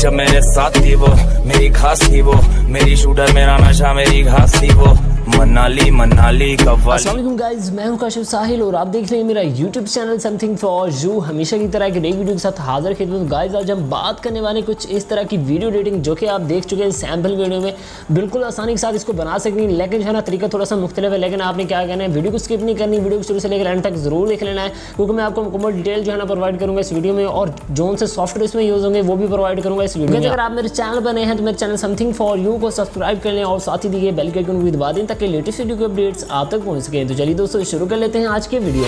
जब मेरे साथ थी वो मेरी खास थी वो, मेरी शूटर मेरा नशा मेरी घास थी वो, मनाली मनाली कव्वाली। अस्सलाम वालेकुम गाइस, मैं हूं काशिफ साहिल और आप देख रहे हैं मेरा YouTube channel something for you. हमेशा की तरह एक नई वीडियो के साथ हाजिर खिदमत। गाइस आज हम बात करने वाले कुछ इस तरह की वीडियो एडिटिंग जो कि आप देख चुके हैं सैम्पल वीडियो में। बिल्कुल आसानी के साथ इसको बना सकते हैं, लेकिन जो है ना तरीका थोड़ा सा मुख्तलिफ है। लेकिन आपने क्या करना है, वीडियो को स्किप नहीं करनी, वीडियो को शुरू से लेकर एंड तक जरूर देख लेना है, क्योंकि मैं आपको मुकम्मल डिटेल जो है ना प्रोवाइड करूँगा इस वीडियो में, और जोन से सॉफ्टवेयर इसमें यूज़ होंगे वो भी प्रोवाइड करूँगा इस वीडियो में। अगर आप मेरे चैनल बने हैं तो मेरे चैनल समथिंग फॉर यू को सब्सक्राइब कर लें और साथ ही दिए बेल के आइकन भी दबा दें ताकि लेटेस्ट वीडियो के अपडेट्स आप तक पहुंच सके। तो चलिए दोस्तों शुरू कर लेते हैं आज के वीडियो।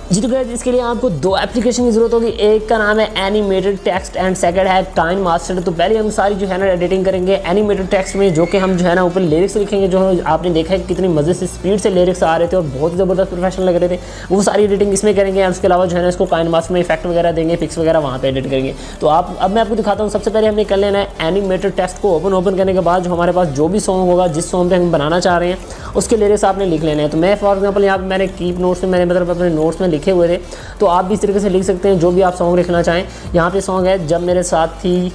जी तो गाइस इसके लिए आपको दो एप्लीकेशन की जरूरत होगी। एक का नाम है एनिमेटेड टेक्स्ट एंड सेकंड है टाइम मास्टर। तो पहले हम सारी जो है ना एडिटिंग करेंगे एनिमेटेड टेक्स्ट में, जो कि हम जो है ना ऊपर लिरिक्स लिखेंगे। जो आपने देखा है कितनी मज़े से स्पीड से लिरिक्स आ रहे थे और बहुत ही ज़बरदस्त प्रोफेशनल लग रहे थे, वो सारी एडिटिंग इसमें करेंगे। और उसके अलावा जो है ना इसको टाइम मास्टर में इफेक्ट वगैरह देंगे, पिक्स वगैरह वहाँ पर एडिट करेंगे। तो अब मैं आपको दिखाता हूँ। सबसे पहले हमने कर लेना है एनिमेटेड टेक्स्ट को ओपन करने के बाद जो हमारे पास जो भी सॉन्ग होगा, जिस सॉन्ग पर हम बनाना चाह रहे हैं उसके लिरिक्स आपने लिख लेने हैं। तो मैं फॉर एग्जाम्पल यहाँ पर मैंने कीप नोट्स में मैंने मतलब अपने नोट्स में लिखे हुए थे, तो आप भी इस तरीके से लिख सकते हैं जो भी आप सॉन्ग लिखना चाहें। यहाँ पे सॉन्ग है जब मेरे साथ थी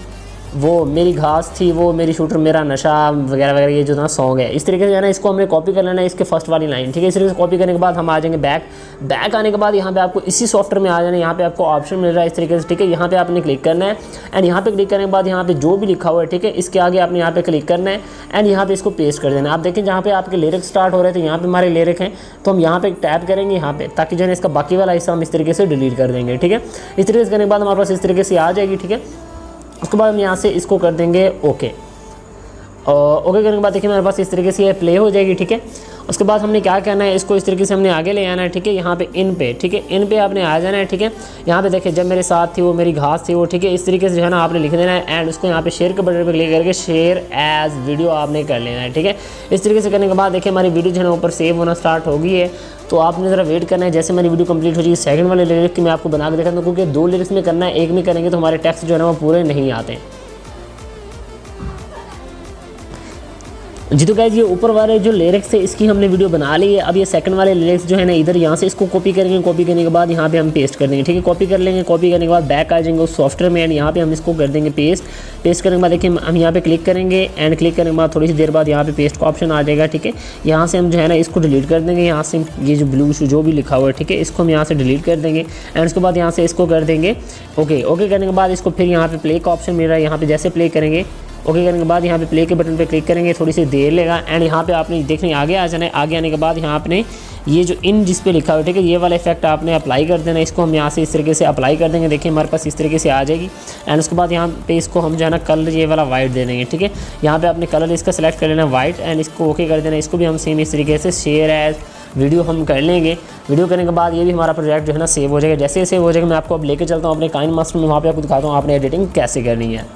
वो मेरी घास थी वो, मेरी शूटर मेरा नशा वगैरह वगैरह, ये जो ना सॉन्ग है। इस तरीके से है ना इसको हमने कॉपी कर लेना है, इसके फर्स्ट वाली लाइन, ठीक है। इस तरीके से कॉपी करने के बाद हम आ जाएंगे बैक आने के बाद यहाँ पे आपको इसी सॉफ्टवेयर में आ जाना है। यहाँ पे आपको ऑप्शन मिल रहा है इस तरीके से, ठीक है। यहाँ पे आपने क्लिक करना है एंड यहाँ पे क्लिक करने के बाद यहाँ पे जो भी लिखा हुआ है, ठीक है, इसके आगे आपने यहाँ पे क्लिक करना है एंड यहाँ पे इसको पेस्ट कर देना है। आप देखें जहाँ पे आपके लिरिक्स स्टार्ट हो रहे थे, यहाँ पे हमारे लिरिक हैं, तो हम यहाँ पे टैप करेंगे यहाँ पे, ताकि जो है इसका बाकी वाला हिस्सा हम इस तरीके से डिलीट कर देंगे, ठीक है। इस तरीके से करने के बाद हमारे पास इस तरीके से आ जाएगी, ठीक है। उसके बाद हम यहाँ से इसको कर देंगे ओके। ओके करने के बाद देखिए हमारे पास इस तरीके से ये प्ले हो जाएगी, ठीक है। उसके बाद हमने क्या करना है, इसको इस तरीके से हमने आगे ले आना है, ठीक है। यहाँ पे इन पे, ठीक है, इन पे आपने आ जाना है, ठीक है। यहाँ पे देखिए जब मेरे साथ थी वो मेरी घास थी वो, ठीक है। इस तरीके से जो है ना आपने लिख देना है एंड उसको यहाँ पे शेयर के बटन पे क्लिक करके शेयर एज वीडियो आपने कर लेना है, ठीक है। इस तरीके से करने के बाद देखिए हमारी वीडियो जो है ना ऊपर सेव होना स्टार्ट हो गई है। तो आपने ज़रा वेट करना है, जैसे मेरी वीडियो कंप्लीट हो जाएगी। सेकंड वाले लिरिक्स की मैं आपको बना के दिखाता हूँ, क्योंकि दो लिरिक्स में करना है, एक में करेंगे तो हमारे टेक्स्ट जो है ना वो पूरे नहीं आते। जी तो गाइस ये ऊपर वाले जो लिरिक्स है इसकी हमने वीडियो बना ली है। अब ये सेकंड वाले लिरिक्स जो है ना इधर यहाँ से इसको कॉपी करेंगे, कॉपी करने के बाद यहाँ पे हम पेस्ट कर देंगे, ठीक है। कॉपी कर लेंगे, कॉपी करने के बाद बैक आ जाएंगे उस सॉफ्टवेयर में एंड यहाँ पे हम इसको कर देंगे पेस्ट करने के बाद देखिए हम यहाँ पे क्लिक करेंगे एंड क्लिक करने के बाद थोड़ी सी देर बाद यहाँ पे पेस्ट का ऑप्शन आ जाएगा, ठीक है। यहाँ से हम जो है ना इसको डिलीट कर देंगे, यहाँ से ये जो ब्लू जो भी लिखा हुआ है, ठीक है, इसको हम यहाँ से डिलीट कर देंगे एंड उसके बाद यहाँ से इसको कर देंगे ओके करने के बाद इसको फिर यहाँ पे प्ले का ऑप्शन मिल रहा है, यहाँ पे जैसे प्ले करेंगे ओके करने के बाद यहाँ पे प्ले के बटन पे क्लिक करेंगे, थोड़ी सी देर लेगा एंड यहाँ पे आपने देखने आगे आ जाना है। आगे आने के बाद यहाँ आपने ये जो इन जिस पे लिखा हुआ है, ठीक है, ये वाला इफेक्ट आपने अप्लाई कर देना है। इसको हम यहाँ से इस तरीके से अप्लाई कर देंगे, देखिए हमारे पास इस तरीके से आ जाएगी एंड उसके बाद यहाँ पे इसको हम जो है ना कलर ये वाला वाइट दे देंगे, ठीक है। यहाँ पे आपने कलर इसका सेलेक्ट कर लेना वाइट एंड इसको ओके कर देना। इसको भी हम सेम इस तरीके से शेयर एज वीडियो हम कर लेंगे। वीडियो करने के बाद ये भी हमारा प्रोजेक्ट जो है ना सेव हो जाएगा। जैसे सेव हो जाएगा मैं आपको अब लेके चलता हूँ अपने काइन मास्टर में, वहाँ पे आपको दिखाता हूँ आपने एडिटिंग कैसे करनी है।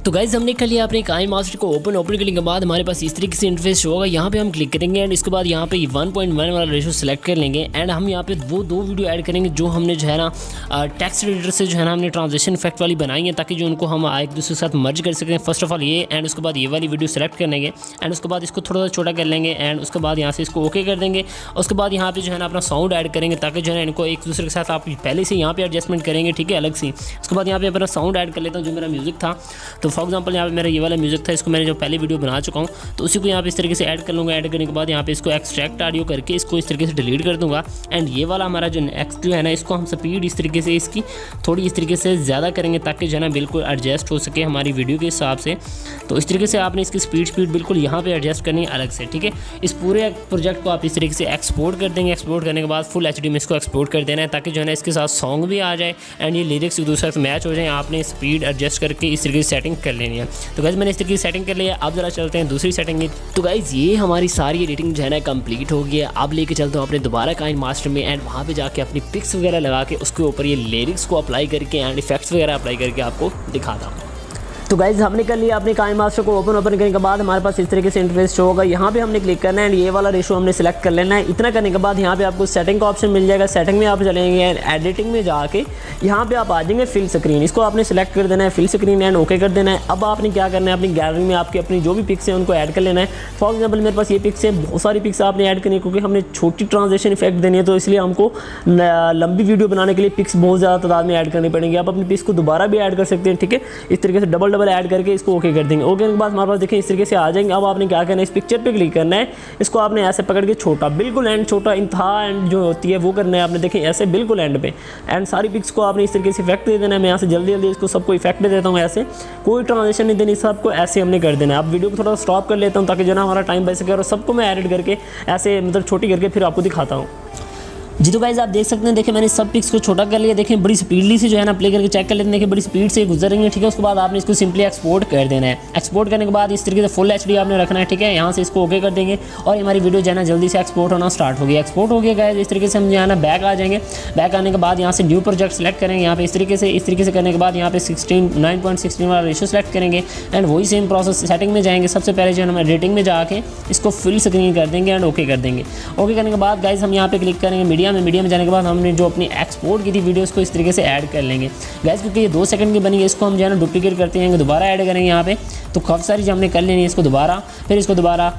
तो गाइज हमने कर लिया अपने काइन मास्टर को ओपन करने के बाद हमारे पास इस तरीके से इंटरफेस होगा। यहाँ पे हम क्लिक करेंगे एंड इसके बाद यहाँ पे 1.1 वाला रेशो सेलेक्ट कर लेंगे एंड हम यहाँ पे वो दो वीडियो ऐड करेंगे जो हमने जो है ना टेक्स्ट एडिटर से जो है ना हमने ट्रांजिशन इफेक्ट वाली बनाई है, ताकि जो उनको हम एक दूसरे के साथ मर्ज कर सकें। फर्स्ट ऑफ ऑल ये एंड उसके बाद ये वाली वीडियो सेलेक्ट कर लेंगे एंड उसके बाद इसको थोड़ा सा छोटा कर लेंगे एंड उसके बाद यहाँ से इसको ओके कर देंगे। उसके बाद यहाँ पे जो है ना अपना साउंड ऐड करेंगे, ताकि जो है ना इनको एक दूसरे के साथ आप पहले से यहाँ पे एडजस्टमेंट करेंगे, ठीक है, अलग से। उसके बाद यहाँ पे अपना साउंड ऐड कर लेता हूँ जो मेरा म्यूजिक था। तो फॉर एग्जाम्पल यहाँ पे मेरा ये वाला म्यूजिक था, इसको मैंने जो पहले वीडियो बना चुका हूँ, तो उसी को यहाँ पे इस तरीके से ऐड कर लूँगा। ऐड करने के बाद यहाँ पे इसको एक्सट्रैक्ट ऑडियो करके इसको इस तरीके से डिलीट कर दूँगा एंड ये वाला हमारा जो नेक्स्ट जो है ना इसको हम स्पीड इस तरीके से इसकी थोड़ी इस तरीके से ज़्यादा करेंगे, ताकि जो है ना बिल्कुल एडजस्ट हो सके हमारी वीडियो के हिसाब से। तो इस तरीके से आपने इसकी स्पीड बिल्कुल यहाँ पर एडजस्ट करनी है अलग से, ठीक है। इस पूरे प्रोजेक्ट को आप इस तरीके से एक्सपोर्ट कर देंगे। एक्सपोर्ट करने के बाद फुल HD में इसको एक्सपोर्ट कर देना है, ताकि जो है ना इसके साथ सॉन्ग भी आ जाए एंड ये लिरिक्स एक दूसरे से मैच हो जाए। आपने स्पीड एडजस्ट करके इस तरीके से सेटिंग कर लेनी है। तो गाइस मैंने इस तरीके से सेटिंग कर लिया। अब जरा चलते हैं दूसरी सेटिंग में। तो गाइस ये हमारी सारी एडिटिंग जो है ना कंप्लीट हो गई है। अब लेके चलता हूँ अपने दोबारा काइन मास्टर में एंड वहाँ पे जाके अपनी पिक्स वगैरह लगा के उसके ऊपर ये लिरिक्स को अप्लाई करके एंड इफेक्ट्स वगैरह अप्लाई करके आपको दिखाता हूँ। तो गाइज हमने कर लिया अपने काइन मास्टर को ओपन करने के बाद हमारे पास इस तरीके से इंटरफेस शो होगा। यहाँ पे हमने क्लिक करना है एंड ये वाला रेशो हमने सेलेक्ट कर लेना है। इतना करने के बाद यहाँ पे आपको सेटिंग का ऑप्शन मिल जाएगा। सेटिंग में आप चलेंगे एडिटिंग में जाके यहाँ पे आप आ जाएंगे फिल स्क्रीन, इसको आपने सेलेक्ट कर देना है, फिल स्क्रीन एंड ओके कर देना है। अब आपने क्या करना है, अपनी गैलरी में आपकी अपनी जो भी पिक्स हैं उनको ऐड कर लेना है। फॉर एग्जाम्पल मेरे पास ये पिक्स है, बहुत सारी पिक्स आपने ऐड करनी है क्योंकि हमने छोटी ट्रांजेक्शन इफेक्ट देनी है, तो इसलिए हमको लंबी वीडियो बनाने के लिए पिक्स बहुत ज़्यादा तादाद में ऐड करनी पड़ेंगी। आप अपनी पिक्स को दोबारा भी ऐड कर सकते हैं, ठीक है। इस तरीके से डबल ऐड करके इसको ओके कर देंगे। ओके करने के बाद हमारे पास देखिए इस तरीके से आ जाएंगे। अब आपने क्या करना है, इस पिक्चर पे क्लिक करना है, इसको आपने ऐसे पकड़ के छोटा बिल्कुल एंड छोटा इंतहा एंड जो होती है वो करना है आपने, देखें ऐसे बिल्कुल एंड पे एंड सारी पिक्स को आपने इस तरीके से इफेक्ट दे देना है। मैं यहाँ से जल्दी इसको सबको इफेक्ट दे देता हूँ, ऐसे कोई ट्रांजेक्शन नहीं देनी, सबको ऐसे हमने कर देना है। अब वीडियो को थोड़ा स्टॉप कर लेता हूँ ताकि जो ना हमारा टाइम बच सके और सबको मैं एडिट करके ऐसे मतलब छोटी करके फिर आपको दिखाता हूँ। जी तो गाइस आप देख सकते हैं, देखिए मैंने सब पिक्स को छोटा कर लिया। देखें बड़ी स्पीडली से जो है ना प्ले करके चेक कर लेते हैं, देखिए बड़ी स्पीड से गुजर रही है, ठीक है। उसके बाद आपने इसको सिंपली एक्सपोर्ट कर देना है। एक्सपोर्ट करने के बाद इस तरीके से फुल एचडी आपने रखना है, ठीक है। यहाँ से इसको ओके कर देंगे और हमारी वीडियो जो है ना जल्दी से एक्सपोर्ट होना स्टार्ट हो गया। एक्सपोर्ट हो गया गाइस, इस तरीके से हम जो है ना बैक आ जाएंगे। बैक आने के बाद यहाँ से न्यू प्रोजेक्ट सेलेक्ट करेंगे, यहाँ पे इस तरीके से करने के बाद यहाँ पे 9.16 वाला रेशो सेलेक्ट करेंगे एंड वही सेम प्रोसेस सेटिंग में जाएंगे। सबसे पहले जो है हम एडिटिंग में जाके इसको फुल स्क्रीन कर देंगे एंड ओके कर देंगे। ओके करने के बाद गाइस हम यहाँ पे क्लिक करेंगे मीडिया में जाने के बाद हमने जो अपनी एक्सपोर्ट की थी वीडियोस को इस तरीके से ऐड कर लेंगे गाइस, क्योंकि ये 2 सेकंड की बनी है। इसको हम जो है ना डुप्लीकेट करते हैं, दोबारा ऐड करेंगे यहाँ पे। तो काफ़ी सारी जो हमने कर लेनी है, इसको दोबारा, फिर इसको दोबारा,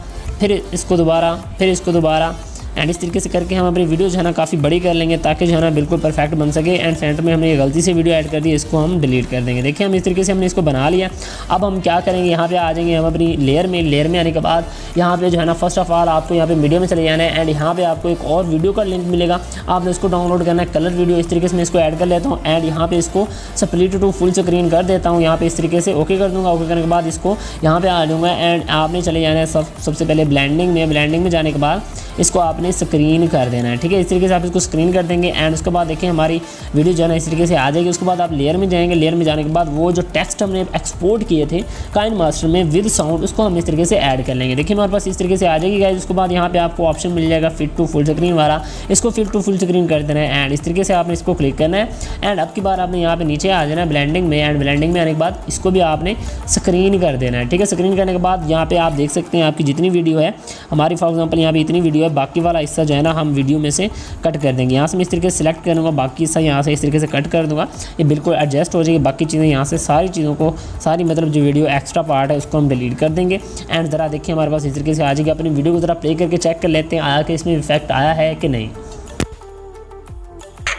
फिर इसको दोबारा, फिर इसको दोबारा एंड इस तरीके से करके हम अपनी वीडियो जो है ना काफ़ी बड़ी कर लेंगे ताकि जो है ना बिल्कुल परफेक्ट बन सके। एंड सेंटर में हमने ये गलती से वीडियो ऐड कर दी, इसको हम डिलीट कर देंगे। देखिए हम इस तरीके से हमने इसको बना लिया। अब हम क्या करेंगे, यहाँ पे आ जाएंगे हम अपनी लेयर में आने के बाद यहाँ पे जो है ना फर्स्ट ऑफ ऑल आपको यहाँ पे मीडिया में चले जाना है एंड यहाँ पे आपको एक और वीडियो का लिंक मिलेगा, आपने उसको डाउनलोड करना है, कलर वीडियो। इस तरीके से मैं इसको ऐड कर लेता हूँ एंड यहाँ पे इसको स्प्लिट टू फुल स्क्रीन कर देता हूँ। यहाँ पे इस तरीके से ओके कर दूँगा। ओके करने के बाद इसको यहाँ पे आ जाऊँगा एंड आपने चले जाना है सबसे पहले ब्लेंडिंग में जाने के बाद इसको आपने स्क्रीन कर देना है, ठीक है। इस तरीके से आप इसको स्क्रीन कर देंगे एंड उसके बाद देखिए हमारी वीडियो जो है ना इस तरीके से आ जाएगी। उसके बाद आप लेयर में जाएंगे, लेयर में जाने के बाद वो जो टेक्स्ट हमने एक्सपोर्ट किए थे काइन मास्टर में विद साउंड, उसको हम इस तरीके से ऐड कर लेंगे। देखिए हमारे पास इस तरीके से आ जाएगी गाइस। उसके बाद यहाँ पे आपको ऑप्शन मिल जाएगा फिट टू फुल स्क्रीन वाला, इसको फिट टू फुल स्क्रीन कर देना है एंड इस तरीके से आपने इसको क्लिक करना है एंड अब की बार आपने यहाँ पे नीचे आ जाना है ब्लेंडिंग में एंड ब्लेंडिंग में आने के बाद इसको भी आपने स्क्रीन कर देना है, ठीक है। स्क्रीन करने के बाद यहाँ पे आप देख सकते हैं आपकी जितनी वीडियो है, हमारी फॉर एग्जाम्पल यहाँ पे इतनी वीडियो है, बाकी वाला हिस्सा जो है ना हम वीडियो में से कट कर देंगे। यहाँ से मैं इस तरीके से सिलेक्ट करूँगा, बाकी हिस्सा यहाँ से इस तरीके से कट कर दूँगा, ये बिल्कुल एडजस्ट हो जाएगी। बाकी चीज़ें यहाँ से सारी चीज़ों को मतलब जो वीडियो एक्स्ट्रा पार्ट है उसको हम डिलीट कर देंगे एंड ज़रा देखिए हमारे पास इस तरीके से आ जाएगी। अपनी वीडियो को ज़रा प्ले करके चेक कर लेते हैं आया कि इसमें इफेक्ट आया है कि नहीं।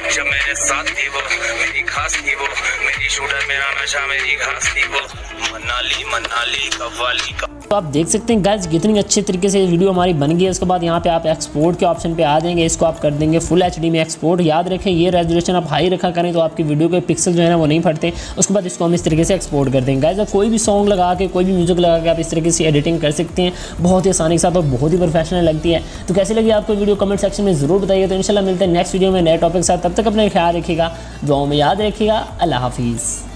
जब मेरे साथ थी वो मेरी खास थी, वो मेरी शूटर मेरा नशा मेरी घास थी, वो मनाली कव्वाली का। तो आप देख सकते हैं गाइस कितनी अच्छे तरीके से वीडियो हमारी बन गई है। उसके बाद यहाँ पे आप एक्सपोर्ट के ऑप्शन पे आ जाएंगे, इसको आप कर देंगे फुल एचडी में एक्सपोर्ट। याद रखें ये रेजोल्यूशन आप हाई रखा करें तो आपकी वीडियो के पिक्सल जो है ना वो नहीं फटते। उसके बाद इसको हम इस तरीके से एक्सपोर्ट कर देंगे गाइस। कोई भी सॉन्ग लगा के, कोई भी म्यूजिक लगा के आप इस तरीके से एडिटिंग कर सकते हैं बहुत ही आसानी के साथ और बहुत ही प्रोफेशनल लगती है। तो कैसी लगी आपको वीडियो कमेंट सेक्शन में ज़रूर बताइए। तो इंशाल्लाह मिलते हैं नेक्स्ट वीडियो में नए टॉपिक के साथ, तब तक अपना ख्याल रखिएगा, दुआओं में याद रखिएगा। अल्लाह हाफिज़।